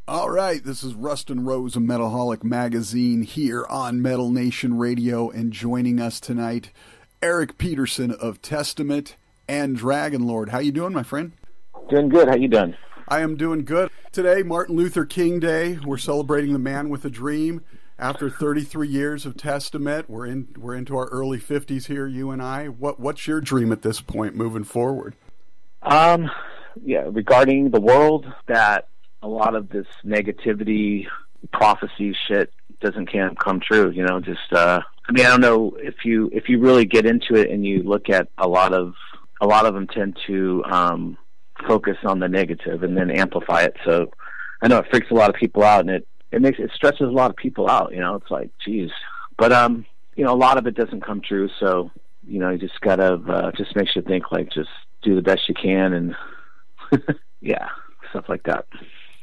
All right, this is Rustin Rose of Metalholic magazine here on Metal Nation Radio, and joining us tonight, Eric Peterson of Testament and Dragonlord. How you doing, my friend? Doing good. How you doing? I am doing good. Today, Martin Luther King Day. We're celebrating the man with a dream. After 33 years of Testament, we're into our early 50s here, you and I. What's your dream at this point moving forward? Regarding the world, that a lot of this negativity, prophecy shit doesn't come true. You know, I don't know if you really get into it and you look at a lot of them tend to focus on the negative and then amplify it. So I know it freaks a lot of people out, and it stresses a lot of people out. You know, it's like, geez, but a lot of it doesn't come true. So you just gotta just makes you think, like, just do the best you can, and yeah, stuff like that.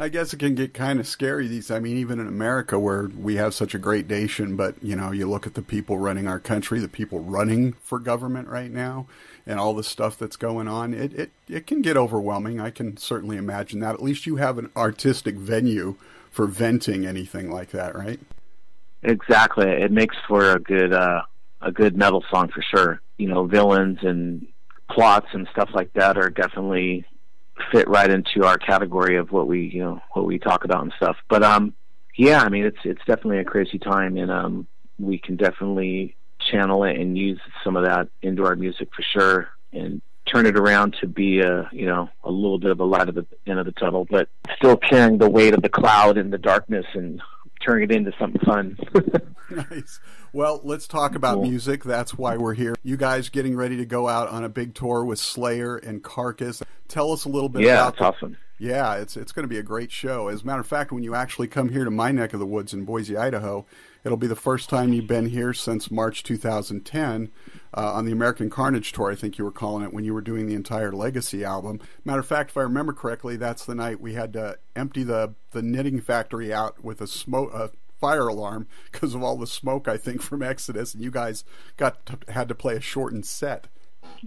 I guess it can get kind of scary even in America, where we have such a great nation, but you look at the people running our country, the people running for government right now, and all the stuff that's going on, it can get overwhelming. I can certainly imagine that. At least you have an artistic venue for venting anything like that, right? Exactly. It makes for a good metal song for sure. Villains and plots and stuff like that are definitely fit right into our category of what we talk about and stuff. But it's definitely a crazy time, and we can definitely channel it and use some of that into our music for sure, and turn it around to be a little bit of a light at the end of the tunnel, but still carrying the weight of the cloud and the darkness and turning it into something fun. Nice. Well, let's talk about music. That's why we're here. You guys getting ready to go out on a big tour with Slayer and Carcass. Tell us a little bit about Yeah, it's awesome. Yeah, it's going to be a great show. As a matter of fact, when you actually come here to my neck of the woods in Boise, Idaho, it'll be the first time you've been here since March 2010 on the American Carnage Tour, I think you were calling it, when you were doing the entire Legacy album. Matter of fact, if I remember correctly, that's the night we had to empty the knitting factory out with a fire alarm because of all the smoke, I think, from Exodus, and you guys had to play a shortened set.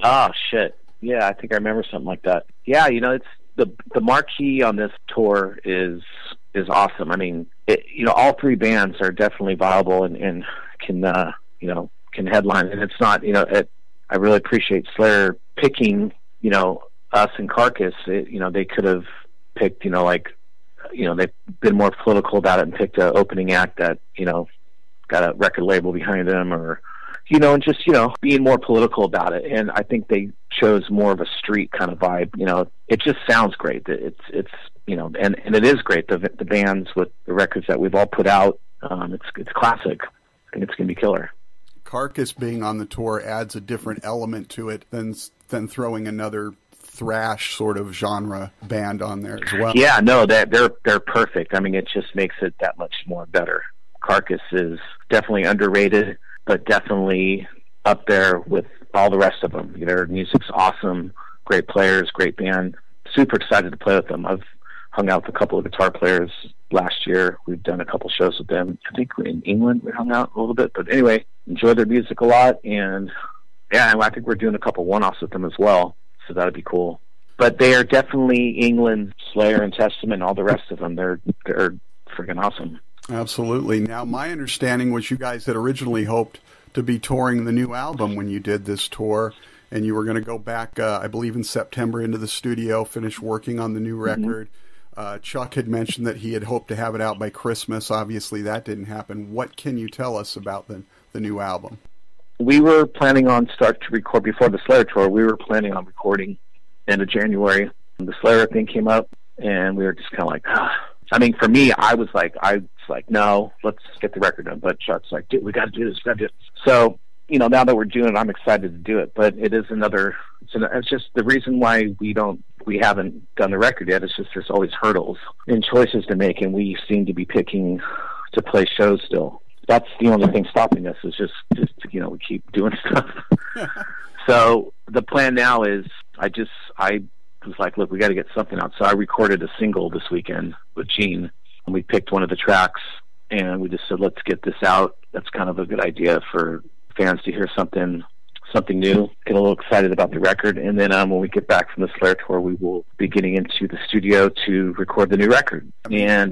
Oh, shit. Yeah, I think I remember something like that. Yeah, it's the marquee on this tour is awesome. I mean, all three bands are definitely viable and can headline. And it's not, I really appreciate Slayer picking, us and Carcass. They could have picked, they've been more political about it and picked an opening act that, got a record label behind them, or, and just, being more political about it. And I think they chose more of a street kind of vibe. It just sounds great. It's and it is great. The bands with the records that we've all put out, it's classic. I think it's going to be killer. Carcass being on the tour adds a different element to it than throwing another thrash sort of genre band on there as well. Yeah, no, they're perfect. I mean, it just makes it that much more better. Carcass is definitely underrated, but definitely up there with all the rest of them. Their music's awesome, great players, great band. Super excited to play with them. I've hung out with a couple of guitar players last year. We've done a couple shows with them. I think in England we hung out a little bit, but anyway, enjoy their music a lot. And yeah, I think we're doing a couple one-offs with them as well, so that would be cool. But they are definitely England, Slayer and Testament, all the rest of them. They're freaking awesome. Absolutely. Now, my understanding was you guys had originally hoped to be touring the new album when you did this tour, and you were going to go back, I believe in September, into the studio, finish working on the new record. Mm-hmm. Chuck had mentioned that he had hoped to have it out by Christmas. Obviously, that didn't happen. What can you tell us about the new album? We were planning on start to record before the Slayer tour. We were planning on recording end of January. The Slayer thing came up, and we were just kind of like, I mean, for me, I was like, no, let's get the record done. But Chuck's like, dude, we got to do this. So, now that we're doing it, I'm excited to do it. But it is it's just the reason why we haven't done the record yet. It's just there's always hurdles and choices to make, and we seem to be picking to play shows still. That's the only thing stopping us, is just we keep doing stuff. So the plan now is I was like, look, we got to get something out. So I recorded a single this weekend with Gene, and we picked one of the tracks, and we just said, let's get this out. That's kind of a good idea for fans to hear something something new, get a little excited about the record. And then when we get back from the Slayer tour, we will be getting into the studio to record the new record. And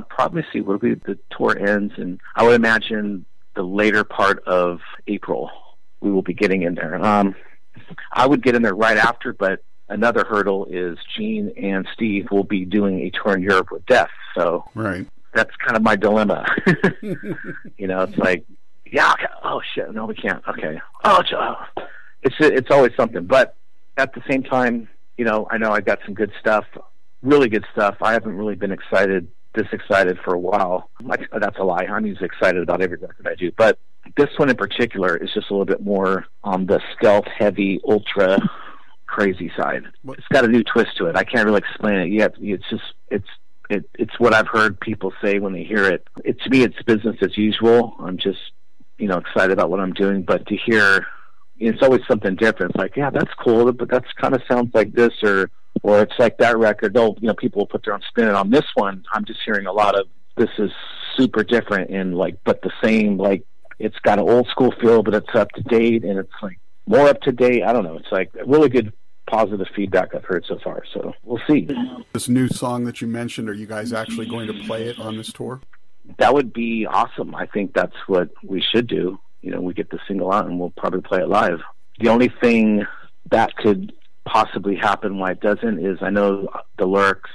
probably see what the tour ends, and I would imagine the later part of April we will be getting in there. I would get in there right after, but another hurdle is Gene and Steve will be doing a tour in Europe with Death, so right. That's kind of my dilemma. It's like, yeah, okay. Oh shit, no, we can't. Okay, it's always something. But at the same time, I know I got some good stuff, really good stuff. I haven't really been this excited for a while. That's a lie. I'm usually excited about every record I do, but this one in particular is just a little bit more on the stealth, heavy, ultra crazy side. It's got a new twist to it. I can't really explain it yet. It's what I've heard people say when they hear it. To me, it's business as usual. I'm just, excited about what I'm doing. But to hear, it's always something different. It's like, yeah, that's cool, but that's kind of sounds like this, or it's like that record. People will put their own spin on this one. I'm just hearing a lot of, this is super different and but the same, it's got an old school feel, but it's up to date, and it's like more up to date. I don't know. It's like really good positive feedback I've heard so far, so we'll see. This new song that you mentioned, are you guys actually going to play it on this tour? That would be awesome. I think that's what we should do. We get the single out and we'll probably play it live. The only thing that could possibly happen why it doesn't is I know the lyrics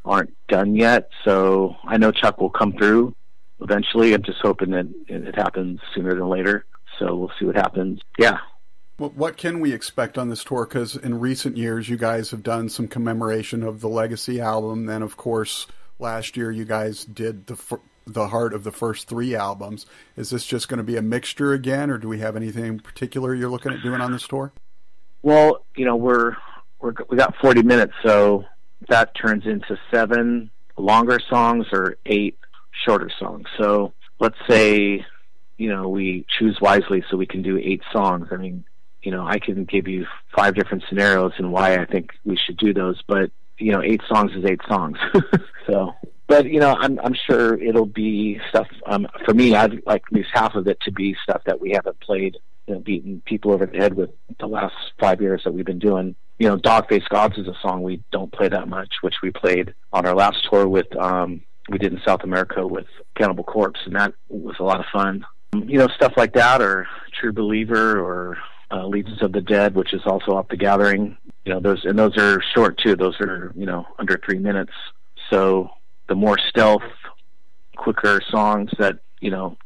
aren't done yet, so I know Chuck will come through eventually. I'm just hoping that it happens sooner than later, so we'll see what happens. Yeah. What can we expect on this tour? Because in recent years, you guys have done some commemoration of the Legacy album. Then, of course, last year you guys did the heart of the first 3 albums. Is this just going to be a mixture again, or do we have anything in particular you're looking at doing on this tour? Well, we got 40 minutes, so that turns into 7 longer songs or 8 shorter songs. So let's say, we choose wisely so we can do 8 songs. I mean, I can give you 5 different scenarios and why I think we should do those, but 8 songs is 8 songs. So, but I'm sure it'll be stuff. For me, I'd like at least half of it to be stuff that we haven't played, beating people over the head with the last 5 years that we've been doing. Dog-Faced Gods is a song we don't play that much, which we played on our last tour with, we did in South America with Cannibal Corpse, and that was a lot of fun. Stuff like that, or True Believer, or Legions of the Dead, which is also off the Gathering. Those are short too. Those are, under 3 minutes. So the more stealth, quicker songs that,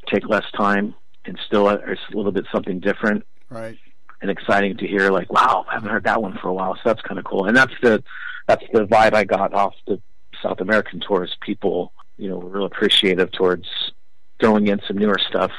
take less time and still are a little bit something different. Right. And exciting to hear, like, wow, I haven't heard that one for a while. So that's kind of cool. And that's the vibe I got off the South American tours. People, were real appreciative towards throwing in some newer stuff.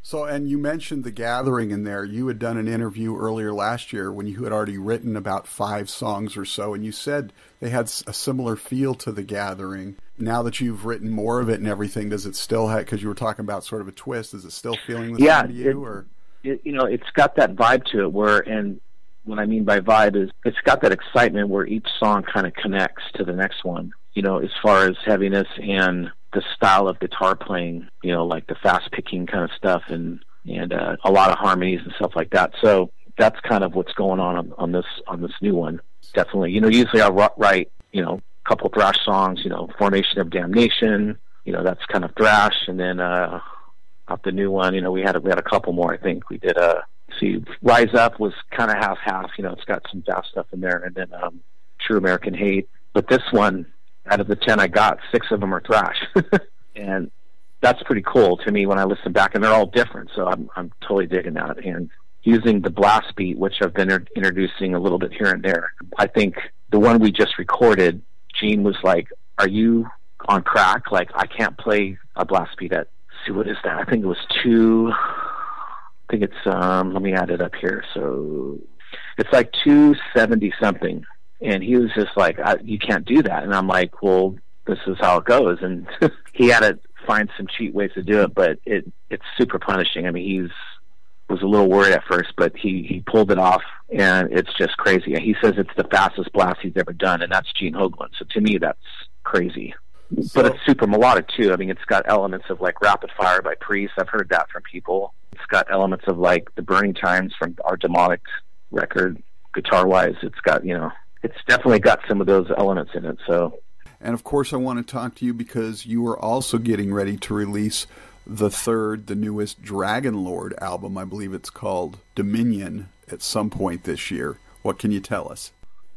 So, and you mentioned The Gathering in there. You had done an interview earlier last year when you had already written about 5 songs or so, and you said they had a similar feel to The Gathering. Now that you've written more of it and everything, does it still have, because you were talking about sort of a twist, is it still feeling the same to you? Or? It's got that vibe to it and what I mean by vibe is it's got that excitement where each song kind of connects to the next one, as far as heaviness and the style of guitar playing, like the fast picking kind of stuff and a lot of harmonies and stuff like that. So that's kind of what's going on this new one. Definitely. Usually I'll write, a couple thrash songs, Formation of Damnation, that's kind of thrash. And then, off the new one, we had a couple more, I think. We did Rise Up was kind of half, it's got some fast stuff in there. And then, True American Hate. But this one, out of the 10 I got, 6 of them are thrash. And that's pretty cool to me when I listen back, and they're all different. So I'm totally digging that. And using the blast beat, which I've been introducing a little bit here and there. I think the one we just recorded, Gene was like, are you on crack? Like, I can't play a blast beat at, see, what is that? I think it was 2, I think it's, let me add it up here. So it's like 270 something. And he was just like, you can't do that. And I'm like, well, this is how it goes. And he had to find some cheat ways to do it, but it's super punishing. I mean, he was a little worried at first, but he pulled it off, and it's just crazy. He says it's the fastest blast he's ever done, and that's Gene Hoglan. So to me, that's crazy. But it's super melodic, too. I mean, it's got elements of, like, Rapid Fire by Priest. I've heard that from people. It's got elements of like the Burning Times from our Demonic record, guitar-wise. It's got, it's definitely got some of those elements in it. So, and of course, I want to talk to you because you are also getting ready to release the newest Dragonlord album. I believe it's called Dominion at some point this year. What can you tell us?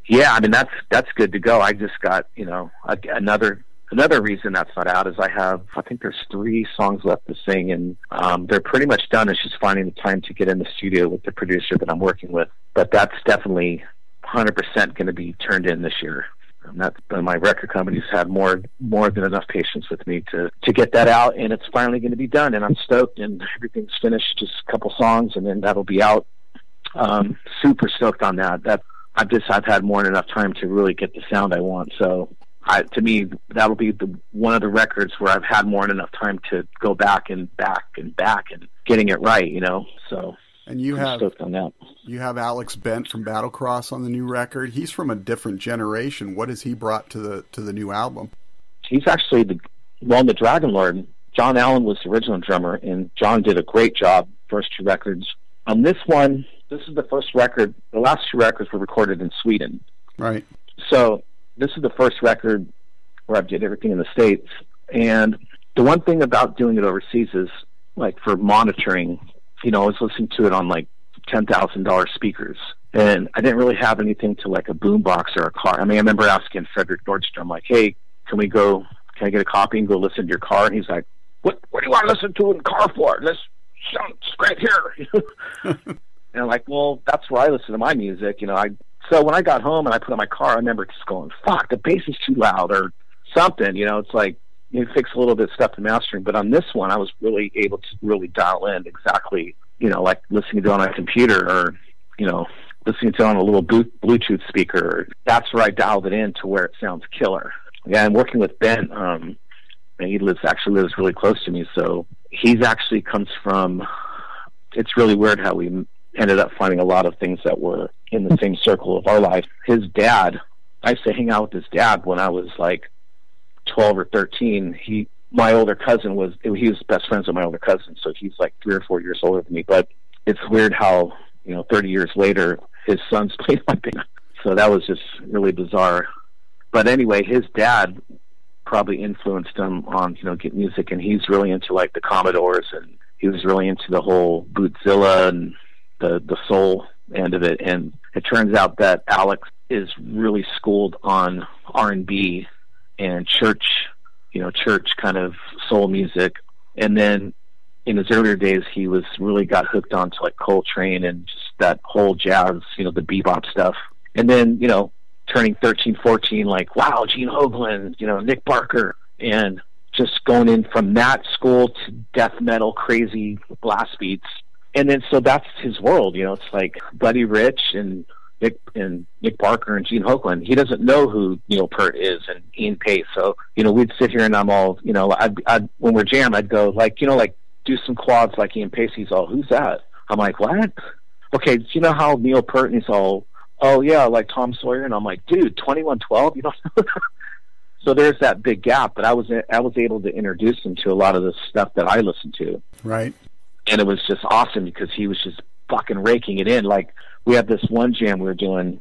Yeah, I mean, that's good to go. I just got, another reason that's not out is I think there's 3 songs left to sing, and they're pretty much done. It's just finding the time to get in the studio with the producer that I'm working with. But that's definitely 100% going to be turned in this year. My record company's had more than enough patience with me to get that out, and it's finally going to be done. And I'm stoked, and everything's finished. Just a couple songs, and then that'll be out. Super stoked on that. I've had more than enough time to really get the sound I want. So to me, that'll be one of the records where I've had more than enough time to go back and getting it right. So. And you have Alex Bent from Battlecross on the new record. He's from a different generation. What has he brought to the new album? He's actually the Dragonlord. John Allen was the original drummer, and John did a great job first 2 records. On this one, this is the first record. The last 2 records were recorded in Sweden. Right. So this is the first record where I've did everything in the States. And the one thing about doing it overseas is, like, for monitoring, I was listening to it on like $10,000 speakers, and I didn't really have anything to like a boombox or a car. I mean, I remember asking Frederick Nordstrom, like, "Hey, can I get a copy and go listen to your car?" And he's like, "What do you want to listen to in the car for? Let's sound right here." And I'm like, "Well, that's where I listen to my music." So when I got home and I put on my car, I remember just going, "Fuck, the bass is too loud," or something. It's like, you fix a little bit of stuff in mastering. But on this one, I was really able to really dial in exactly, like listening to it on a computer, or, listening to it on a little Bluetooth speaker. That's where I dialed it in to where it sounds killer. Yeah, I'm working with Ben, and he lives really close to me. So he's actually comes from, it's really weird how we ended up finding a lot of things that were in the same circle of our life. His dad, I used to hang out with his dad when I was like 12 or 13. My older cousin he was best friends with my older cousin, so he's like 3 or 4 years older than me. But it's weird how 30 years later his sons played my band. So that was just really bizarre. But anyway, his dad probably influenced him on get music, and he's really into like the Commodores, and he was really into the whole Bootzilla and the soul end of it. And it turns out that Alex is really schooled on R&B and church kind of soul music. And then in his earlier days, he was really got hooked onto like Coltrane and just that whole jazz, the bebop stuff. And then, turning 13, 14, like, wow, Gene Hoglan, Nick Barker, and just going in from that school to death metal, crazy blast beats. And then, so that's his world, it's like Buddy Rich and Nick Barker and Gene Hoglan. He doesn't know who Neil Peart is and Ian Pace. So, we'd sit here and I'm all, I'd when we're jammed, I'd go like, do some quads like Ian Pace. He's all, who's that? I'm like, what? Okay, do you know how Neil Peart? And he's all, oh yeah, like Tom Sawyer. And I'm like, dude, 2112, you don't know? So there's that big gap, but I was able to introduce him to a lot of the stuff that I listened to. Right. And it was just awesome because he was just fucking raking it in. Like, we had this one jam we were doing,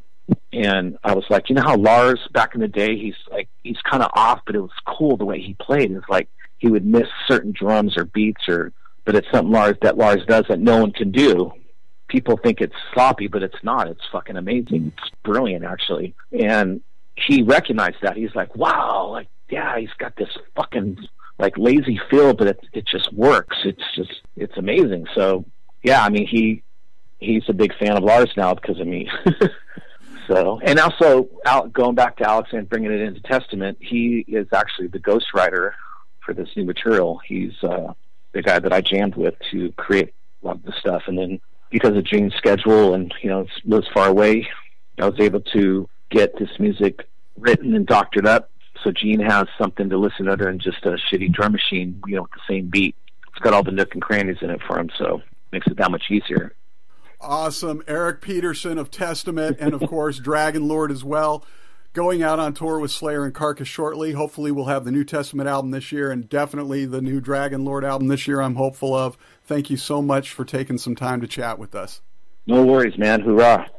and I was like, how Lars back in the day, he's kind of off, but it was cool the way he played. It's like he would miss certain drums or beats, but it's something Lars does that no one can do. People think it's sloppy, but it's not. It's fucking amazing. It's brilliant, actually. And he recognized that. He's like, wow, like, yeah, he's got this fucking like lazy feel, but it just works. It's amazing. So yeah, I mean, he's a big fan of Lars now because of me. So, and also going back to Alex and bringing it into Testament, he is actually the ghostwriter for this new material. He's the guy that I jammed with to create a lot of the stuff. And then because of Gene's schedule and lives far away, I was able to get this music written and doctored up so Gene has something to listen to other than just a shitty drum machine, with the same beat. It's got all the nook and crannies in it for him, so it makes it that much easier. Awesome. Eric Peterson of Testament and, of course, Dragonlord as well. going out on tour with Slayer and Carcass shortly. Hopefully we'll have the New Testament album this year and definitely the new Dragonlord album this year I'm hopeful of. Thank you so much for taking some time to chat with us. No worries, man. Hoorah.